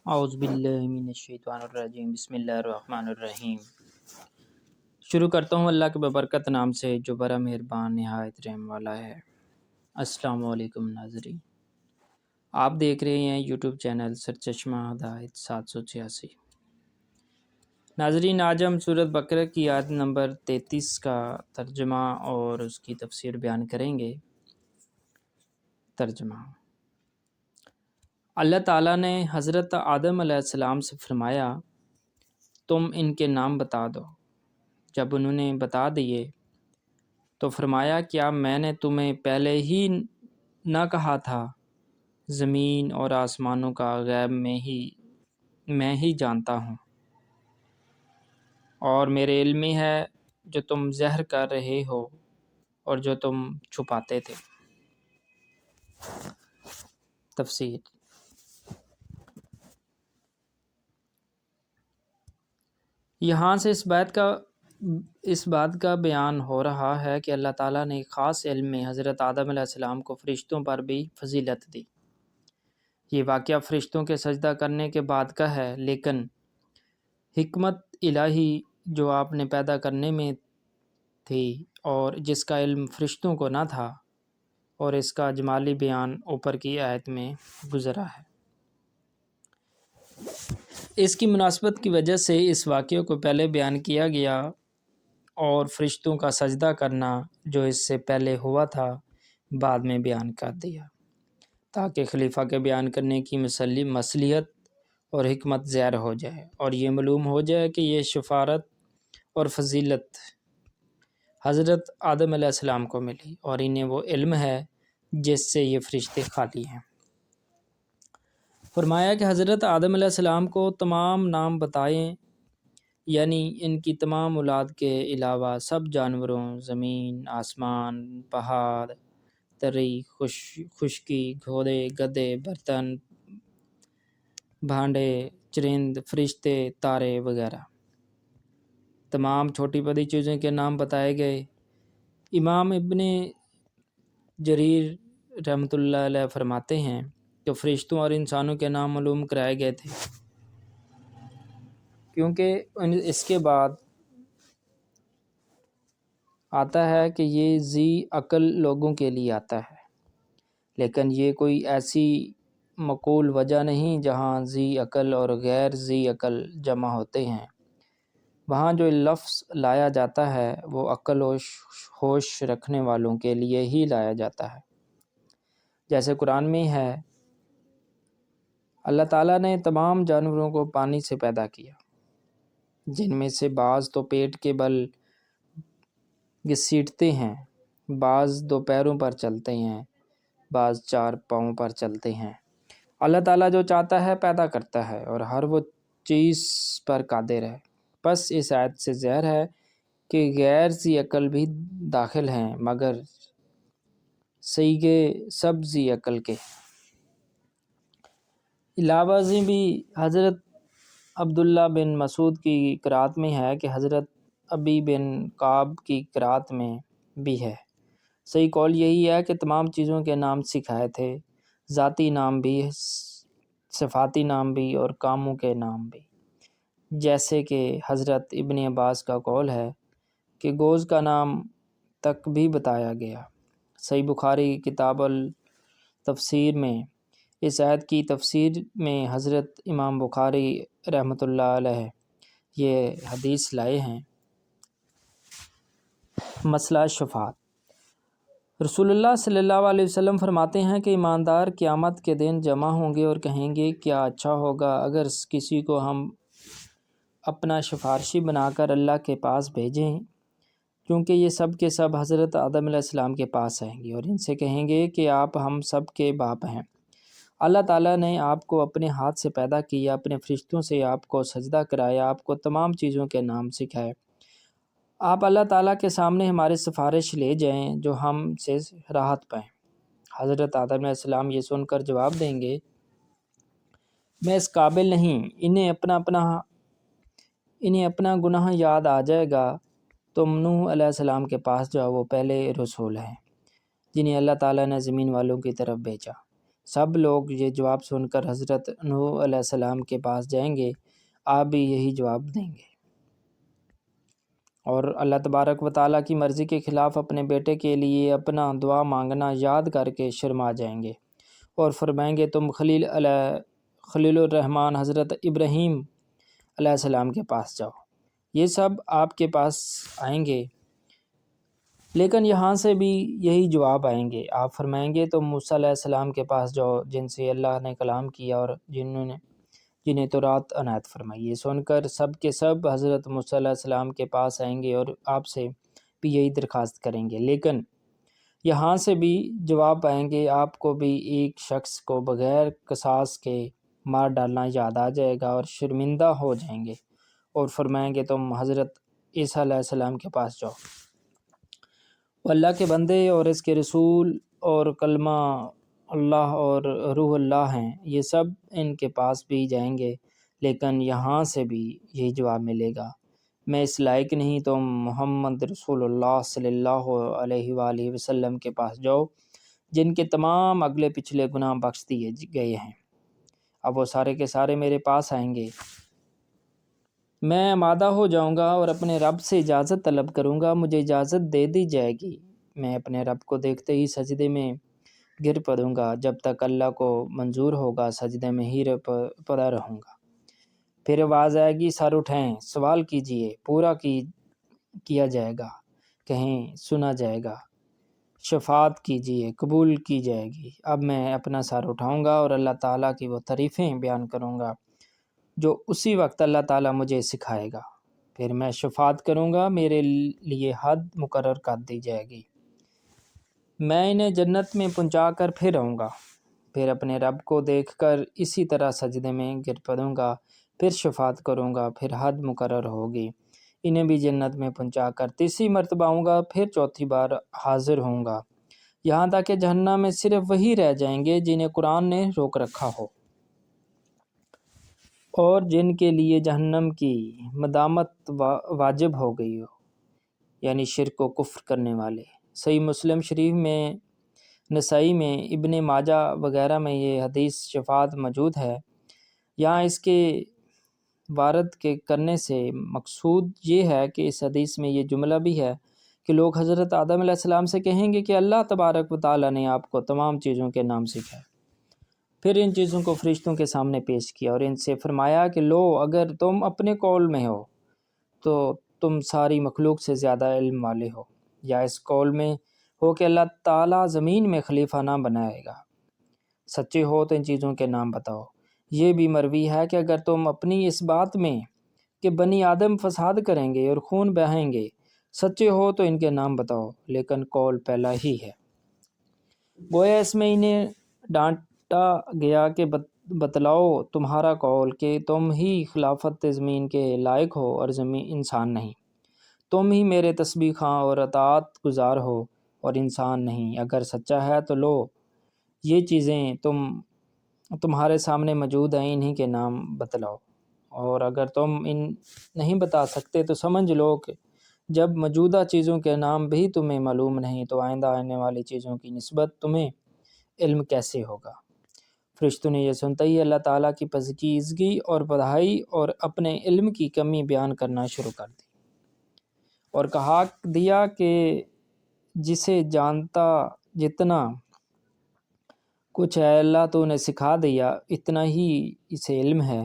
اعوذ باللہ من الشیطان الرجیم، بسم اللہ الرحمن الرحیم۔ شروع کرتا ہوں اللہ کے ببرکت نام سے جو بڑا مہربان نہایت رحم والا ہے۔ السلام علیکم ناظرین، آپ دیکھ رہے ہیں یوٹیوب چینل سرچشمہ ہدایت 786۔ ناظرین، آج ہم سورۃ بقرہ کی آیت نمبر 33 کا ترجمہ اور اس کی تفسیر بیان کریں گے۔ ترجمہ: اللہ تعالیٰ نے حضرت آدم علیہ السلام سے فرمایا، تم ان کے نام بتا دو۔ جب انہوں نے بتا دیے تو فرمایا، کیا میں نے تمہیں پہلے ہی نہ کہا تھا زمین اور آسمانوں کا غیب میں ہی جانتا ہوں، اور میرے علم میں ہے جو تم ظاہر کر رہے ہو اور جو تم چھپاتے تھے۔ تفسیر: یہاں سے اس بات کا بیان ہو رہا ہے کہ اللہ تعالیٰ نے ایک خاص علم میں حضرت آدم علیہ السلام کو فرشتوں پر بھی فضیلت دی۔ یہ واقعہ فرشتوں کے سجدہ کرنے کے بعد کا ہے، لیکن حکمت الہی جو آپ نے پیدا کرنے میں تھی اور جس کا علم فرشتوں کو نہ تھا، اور اس کا جمالی بیان اوپر کی آیت میں گزرا ہے۔ اس کی مناسبت کی وجہ سے اس واقعے کو پہلے بیان کیا گیا اور فرشتوں کا سجدہ کرنا جو اس سے پہلے ہوا تھا بعد میں بیان کر دیا، تاکہ خلیفہ کے بیان کرنے کی مصلحت اور حکمت ظاہر ہو جائے اور یہ معلوم ہو جائے کہ یہ شفاعت اور فضیلت حضرت آدم علیہ السلام کو ملی، اور انہیں وہ علم ہے جس سے یہ فرشتے خالی ہیں۔ فرمایا کہ حضرت آدم علیہ السلام کو تمام نام بتائیں، یعنی ان کی تمام اولاد کے علاوہ سب جانوروں، زمین، آسمان، پہاڑ، تری، خشکی، گھوڑے، گدھے، برتن، بھانڈے، چرند، فرشتے، تارے وغیرہ تمام چھوٹی بڑی چیزوں کے نام بتائے گئے۔ امام ابن جریر رحمۃ اللہ علیہ فرماتے ہیں کہ فرشتوں اور انسانوں کے نام معلوم کرائے گئے تھے، کیونکہ اس کے بعد آتا ہے کہ یہ ذی عقل لوگوں کے لیے آتا ہے، لیکن یہ کوئی ایسی معقول وجہ نہیں جہاں ذی عقل اور غیر ذی عقل جمع ہوتے ہیں۔ وہاں جو لفظ لایا جاتا ہے وہ عقل و ہوش رکھنے والوں کے لیے ہی لایا جاتا ہے، جیسے قرآن میں ہے، اللہ تعالیٰ نے تمام جانوروں کو پانی سے پیدا کیا، جن میں سے بعض تو پیٹ کے بل گھسیٹتے ہیں، بعض دو پیروں پر چلتے ہیں، بعض چار پاؤں پر چلتے ہیں۔ اللہ تعالیٰ جو چاہتا ہے پیدا کرتا ہے اور ہر وہ چیز پر قادر ہے۔ بس اس آیت سے ظاہر ہے کہ غیر ذی عقل بھی داخل ہیں، مگر صیغے سب ذی عقل کے۔ علاوہ ازیں بھی حضرت عبداللہ بن مسعود کی قرأت میں ہے کہ حضرت ابی بن کعب کی قرأت میں بھی ہے۔ صحیح قول یہی ہے کہ تمام چیزوں کے نام سکھائے تھے، ذاتی نام بھی، صفاتی نام بھی اور کاموں کے نام بھی، جیسے کہ حضرت ابن عباس کا قول ہے کہ گوز کا نام تک بھی بتایا گیا۔ صحیح بخاری کتاب التفسیر میں اس آیت کی تفسیر میں حضرت امام بخاری رحمۃ اللہ علیہ یہ حدیث لائے ہیں۔ مسئلہ شفاعت: رسول اللہ صلی اللہ علیہ وسلم فرماتے ہیں کہ ایماندار قیامت کے دن جمع ہوں گے اور کہیں گے، کیا اچھا ہوگا اگر کسی کو ہم اپنا سفارشی بنا کر اللہ کے پاس بھیجیں، کیونکہ یہ سب کے سب حضرت آدم علیہ السلام کے پاس آئیں گے اور ان سے کہیں گے کہ آپ ہم سب کے باپ ہیں۔ اللہ تعالیٰ نے آپ کو اپنے ہاتھ سے پیدا کیا، اپنے فرشتوں سے آپ کو سجدہ کرایا، آپ کو تمام چیزوں کے نام سکھائے۔ آپ اللہ تعالیٰ کے سامنے ہماری سفارش لے جائیں جو ہم سے راحت پائیں۔ حضرت آدم علیہ السلام یہ سن کر جواب دیں گے، میں اس قابل نہیں، انہیں اپنا گناہ یاد آ جائے گا۔ تم نوح علیہ السلام کے پاس جاؤ، وہ پہلے رسول ہیں جنہیں اللہ تعالیٰ نے زمین والوں کی طرف بھیجا۔ سب لوگ یہ جواب سن کر حضرت نوح علیہ السلام کے پاس جائیں گے، آپ بھی یہی جواب دیں گے، اور اللہ تبارک و تعالیٰ کی مرضی کے خلاف اپنے بیٹے کے لیے اپنا دعا مانگنا یاد کر کے شرما جائیں گے اور فرمائیں گے تم خلیل الرحمن حضرت ابراہیم علیہ السلام کے پاس جاؤ، یہ سب آپ کے پاس آئیں گے، لیکن یہاں سے بھی یہی جواب آئیں گے۔ آپ فرمائیں گے تم موسیٰ علیہ السلام کے پاس جاؤ جن سے اللہ نے کلام کیا اور جنہیں تورات عنایت فرمائی۔ یہ سن کر سب کے سب حضرت موسیٰ علیہ السلام کے پاس آئیں گے اور آپ سے بھی یہی درخواست کریں گے، لیکن یہاں سے بھی جواب آئیں گے آپ کو بھی ایک شخص کو بغیر قصاص کے مار ڈالنا یاد آ جائے گا اور شرمندہ ہو جائیں گے اور فرمائیں گے تم حضرت عیسیٰ علیہ السلام کے پاس جاؤ، وہ اللہ کے بندے اور اس کے رسول اور کلمہ اللہ اور روح اللہ ہیں، یہ سب ان کے پاس بھی جائیں گے، لیکن یہاں سے بھی یہی جواب ملے گا، میں اس لائق نہیں، تم محمد رسول اللہ صلی اللہ علیہ وآلہ وسلم کے پاس جاؤ جن کے تمام اگلے پچھلے گناہ بخش دیے گئے ہیں۔ اب وہ سارے کے سارے میرے پاس آئیں گے، میں آمادہ ہو جاؤں گا اور اپنے رب سے اجازت طلب کروں گا، مجھے اجازت دے دی جائے گی، میں اپنے رب کو دیکھتے ہی سجدے میں گر پڑوں گا، جب تک اللہ کو منظور ہوگا سجدے میں ہی پڑا رہوں گا، پھر آواز آئے گی سر اٹھائیں، سوال کیجئے، پورا کیا جائے گا، کہیں سنا جائے گا، شفاعت کیجئے، قبول کی جائے گی۔ اب میں اپنا سر اٹھاؤں گا اور اللہ تعالیٰ کی وہ تعریفیں بیان کروں گا جو اسی وقت اللہ تعالیٰ مجھے سکھائے گا، پھر میں شفاعت کروں گا، میرے لیے حد مقرر کر دی جائے گی، میں انہیں جنت میں پہنچا کر پھر آؤں گا، پھر اپنے رب کو دیکھ کر اسی طرح سجدے میں گر پڑوں گا، پھر شفاعت کروں گا، پھر حد مقرر ہوگی، انہیں بھی جنت میں پہنچا کر تیسری مرتبہ آؤں گا، پھر چوتھی بار حاضر ہوں گا، یہاں تک کہ جہنم میں صرف وہی رہ جائیں گے جنہیں قرآن نے روک رکھا ہو اور جن کے لیے جہنم کی مدامت واجب ہو گئی ہو، یعنی شرک و کفر کرنے والے۔ صحیح مسلم شریف میں، نسائی میں، ابن ماجہ وغیرہ میں یہ حدیث شفاعت موجود ہے۔ یہاں اس کے وارد کے کرنے سے مقصود یہ ہے کہ اس حدیث میں یہ جملہ بھی ہے کہ لوگ حضرت آدم علیہ السلام سے کہیں گے کہ اللہ تبارک و تعالیٰ نے آپ کو تمام چیزوں کے نام سکھائے، پھر ان چیزوں کو فرشتوں کے سامنے پیش کیا اور ان سے فرمایا کہ لو، اگر تم اپنے قول میں ہو تو تم ساری مخلوق سے زیادہ علم والے ہو، یا اس قول میں ہو کہ اللہ تعالیٰ زمین میں خلیفہ نہ بنائے گا، سچے ہو تو ان چیزوں کے نام بتاؤ۔ یہ بھی مروی ہے کہ اگر تم اپنی اس بات میں کہ بنی آدم فساد کریں گے اور خون بہائیں گے سچے ہو تو ان کے نام بتاؤ، لیکن قول پہلا ہی ہے۔ گویا اس میں انہیں ڈانٹا گیا کہ بتلاؤ تمہارا قول کہ تم ہی خلافت زمین کے لائق ہو اور زمین انسان نہیں، تم ہی میرے تسبیح خواں اور اطاعت گزار ہو اور انسان نہیں، اگر سچا ہے تو لو، یہ چیزیں تمہارے سامنے موجود ہیں، انہی کے نام بتلاؤ، اور اگر تم ان نہیں بتا سکتے تو سمجھ لو کہ جب موجودہ چیزوں کے نام بھی تمہیں معلوم نہیں تو آئندہ آنے والی چیزوں کی نسبت تمہیں علم کیسے ہوگا۔ فرشتوں نے یہ سنتے ہی اللہ تعالیٰ کی پاکیزگی اور بڑائی اور اپنے علم کی کمی بیان کرنا شروع کر دی اور کہا دیا کہ جسے جانتا جتنا کچھ ہے اللہ تو نے سکھا دیا، اتنا ہی اسے علم ہے،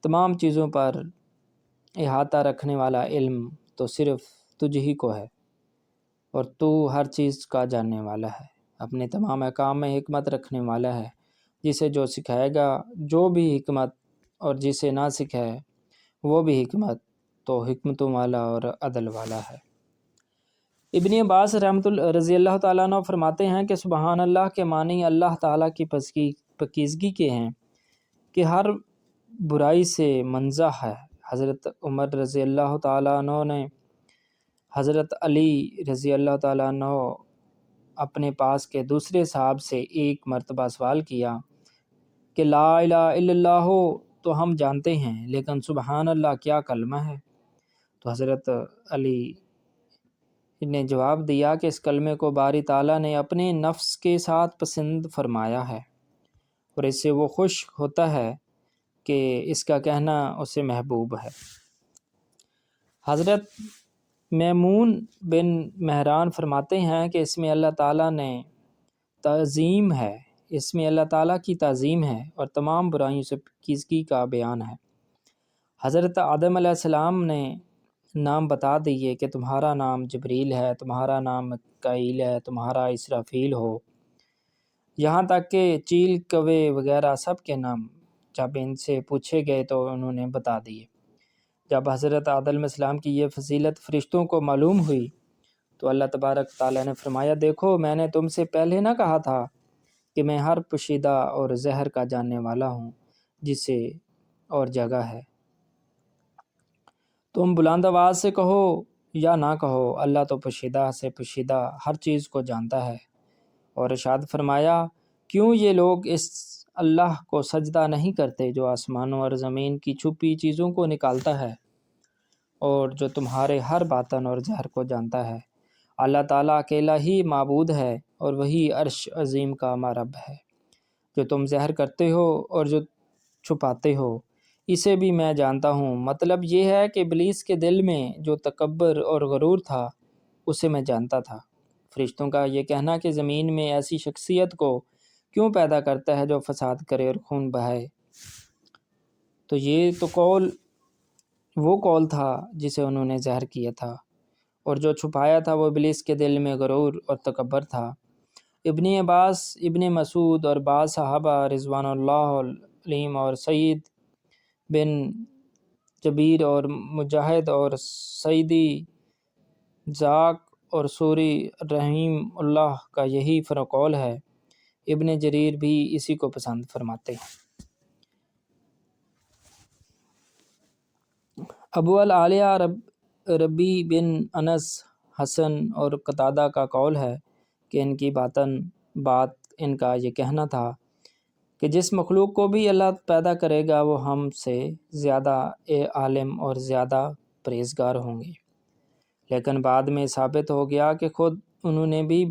تمام چیزوں پر احاطہ رکھنے والا علم تو صرف تجھ ہی کو ہے اور تو ہر چیز کا جاننے والا ہے، اپنے تمام احکام میں حکمت رکھنے والا ہے، جسے جو سکھائے گا جو بھی حکمت اور جسے نہ سکھائے وہ بھی حکمت، تو حکمتوں والا اور عدل والا ہے۔ ابن عباس رضی اللہ تعالیٰ عنہ فرماتے ہیں کہ سبحان اللہ کے معنی اللہ تعالیٰ کی پاکیزگی کے ہیں کہ ہر برائی سے منزہ ہے۔ حضرت عمر رضی اللہ تعالیٰ عنہ نے حضرت علی رضی اللہ تعالیٰ عنہ اپنے پاس کے دوسرے صاحب سے ایک مرتبہ سوال کیا کہ لا الہ الا اللہ تو ہم جانتے ہیں، لیکن سبحان اللہ کیا کلمہ ہے؟ تو حضرت علی نے جواب دیا کہ اس کلمے کو باری تعالیٰ نے اپنے نفس کے ساتھ پسند فرمایا ہے اور اس سے وہ خوش ہوتا ہے کہ اس کا کہنا اسے محبوب ہے۔ حضرت میمون بن مہران فرماتے ہیں کہ اس میں اللہ تعالیٰ نے تعظیم ہے، اس میں اللہ تعالیٰ کی تعظیم ہے اور تمام برائیوں سے پاکیزگی کا بیان ہے۔ حضرت آدم علیہ السلام نے نام بتا دیے کہ تمہارا نام جبریل ہے، تمہارا نام میکائیل ہے، تمہارا اسرافیل ہو، یہاں تک کہ چیل، کوے وغیرہ سب کے نام جب ان سے پوچھے گئے تو انہوں نے بتا دیے۔ جب حضرت آدم علیہ السلام کی یہ فضیلت فرشتوں کو معلوم ہوئی تو اللہ تبارک تعالیٰ نے فرمایا، دیکھو میں نے تم سے پہلے نہ کہا تھا کہ میں ہر پوشیدہ اور زہر کا جاننے والا ہوں جسے اور جگہ ہے۔ تم بلند آواز سے کہو یا نہ کہو، اللہ تو پوشیدہ سے پوشیدہ ہر چیز کو جانتا ہے۔ اور ارشاد فرمایا، کیوں یہ لوگ اس اللہ کو سجدہ نہیں کرتے جو آسمانوں اور زمین کی چھپی چیزوں کو نکالتا ہے اور جو تمہارے ہر باطن اور ظاہر کو جانتا ہے۔ اللہ تعالیٰ اکیلا ہی معبود ہے اور وہی عرش عظیم کا رب ہے۔ جو تم ظاہر کرتے ہو اور جو چھپاتے ہو اسے بھی میں جانتا ہوں۔ مطلب یہ ہے کہ ابلیس کے دل میں جو تکبر اور غرور تھا اسے میں جانتا تھا۔ فرشتوں کا یہ کہنا کہ زمین میں ایسی شخصیت کو کیوں پیدا کرتا ہے جو فساد کرے اور خون بہائے، تو یہ تو وہ قول تھا جسے انہوں نے ظاہر کیا تھا، اور جو چھپایا تھا وہ ابلیس کے دل میں غرور اور تکبر تھا۔ ابن عباس، ابن مسعود اور بعض صحابہ رضوان اللہ علیہم اور سعید بن جبیر اور مجاہد اور سعیدی ذاک اور سوری رحیم اللہ کا یہی قول ہے۔ ابن جریر بھی اسی کو پسند فرماتے ہیں۔ ابو العالیہ ربی بن انس، حسن اور قتادہ کا قول ہے کہ ان کی بات ان کا یہ کہنا تھا کہ جس مخلوق کو بھی اللہ پیدا کرے گا وہ ہم سے زیادہ عالم اور زیادہ پرہیزگار ہوں گے، لیکن بعد میں ثابت ہو گیا کہ خود انہوں نے بھی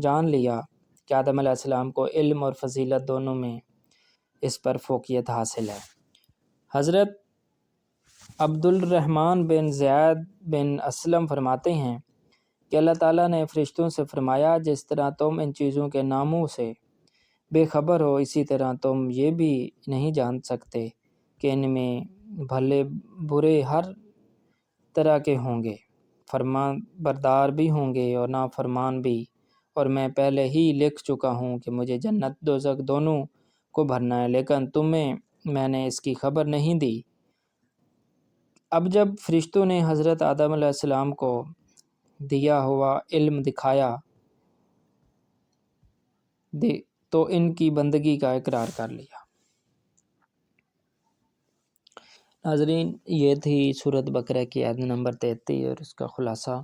جان لیا کہ آدم علیہ السلام کو علم اور فضیلت دونوں میں اس پر فوقیت حاصل ہے۔ حضرت عبد الرحمن بن زید بن اسلم فرماتے ہیں کہ اللہ تعالیٰ نے فرشتوں سے فرمایا، جس طرح تم ان چیزوں کے ناموں سے بے خبر ہو اسی طرح تم یہ بھی نہیں جان سکتے کہ ان میں بھلے برے ہر طرح کے ہوں گے، فرمان بردار بھی ہوں گے اور نافرمان بھی، اور میں پہلے ہی لکھ چکا ہوں کہ مجھے جنت دوزخ دونوں کو بھرنا ہے، لیکن تمہیں میں نے اس کی خبر نہیں دی۔ اب جب فرشتوں نے حضرت آدم علیہ السلام کو دیا ہوا علم دکھایا تو ان کی بندگی کا اقرار کر لیا۔ ناظرین، یہ تھی سورۃ بقرہ کی آیت نمبر 33 اور اس کا خلاصہ۔